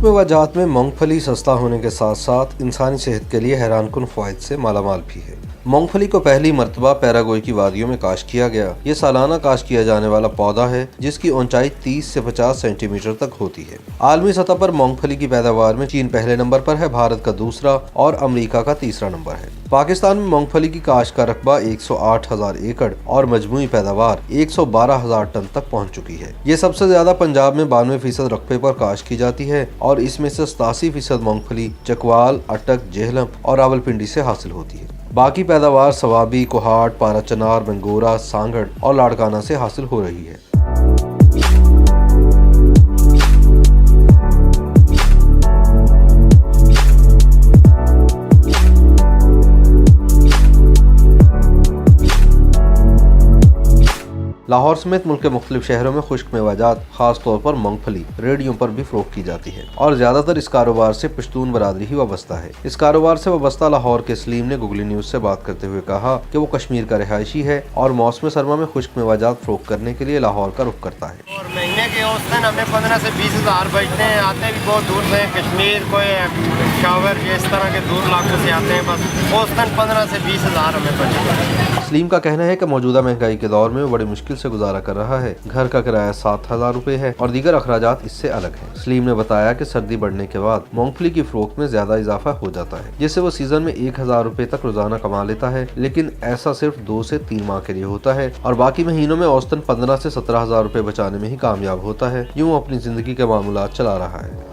खुश्क मेवाजात में मूंगफली सस्ता होने के साथ साथ इंसानी सेहत के लिए हैरानकुन फ़वाइद से मालामाल भी है। मूंगफली को पहली मर्तबा पैराग्वे की वादियों में काश्त किया गया। ये सालाना काश्त किया जाने वाला पौधा है जिसकी ऊंचाई 30 से 50 सेंटीमीटर तक होती है। आलमी सतह पर मूंगफली की पैदावार में चीन पहले नंबर पर है, भारत का दूसरा और अमेरिका का तीसरा नंबर है। पाकिस्तान में मूंगफली की काश्त का रकबा 108,000 एकड़ और मजमूई पैदावार 112,000 टन तक पहुँच चुकी है। ये सबसे ज्यादा पंजाब में 92% रकबे पर काश्त की जाती है और इसमें से 87% मूंगफली चकवाल, अटक, जेहलम और रावलपिंडी से हासिल होती है। बाकी पैदावार सवाबी, कोहाट, पाराचनार, मंगोरा, सांगड़ और लाड़काना से हासिल हो रही है। लाहौर समेत मुल्क के मुख्तलिफ शहरों में खुश्क मेवाजात खास तौर पर मूंगफली रेडियो पर भी फरोख्त की जाती है और ज्यादातर इस कारोबार से पश्तून बरादरी ही वाबस्ता है। इस कारोबार से वाबस्ता लाहौर के सलीम ने गूगली न्यूज से बात करते हुए कहा कि वो कश्मीर का रिहायशी है और मौसम सरमा में खुश्क मेवाजात फरोख्त करने के लिए लाहौर का रुख करता है। और महीने के औसतन हमें 15 से 20 हज़ार बचते हैं। आते भी बहुत दूर से, कश्मीर, कोई शावर, इस तरह के दूर इलाकों से आते हैं। बस औसतन 15 से 20 हज़ार हमें बचते। सलीम का कहना है कि मौजूदा महंगाई के दौर में वो बड़ी मुश्किल से गुजारा कर रहा है। घर का किराया 7,000 रुपए है और दीगर अखराजात इससे अलग हैं। सलीम ने बताया कि सर्दी बढ़ने के बाद मूंगफली की फरोख्त में ज्यादा इजाफा हो जाता है, जिससे वो सीजन में 1,000 रुपए तक रोजाना कमा लेता है, लेकिन ऐसा सिर्फ 2 से 3 माह के लिए होता है और बाकी महीनों में औसतन 15 से 17,000 रुपए बचाने में ही कामयाब होता है। यूं वो अपनी जिंदगी के मामूलात चला रहा है।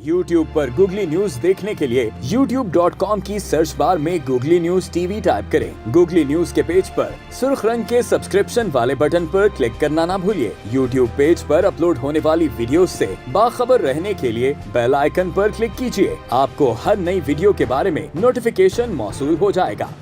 YouTube पर गूगली न्यूज देखने के लिए youtube.com की सर्च बार में गूगली न्यूज टीवी टाइप करें। गूगली न्यूज के पेज पर सुर्ख रंग के सब्सक्रिप्शन वाले बटन पर क्लिक करना ना भूलिए। YouTube पेज पर अपलोड होने वाली वीडियोस से बाखबर रहने के लिए बेल आइकन पर क्लिक कीजिए। आपको हर नई वीडियो के बारे में नोटिफिकेशन मौसूल हो जाएगा।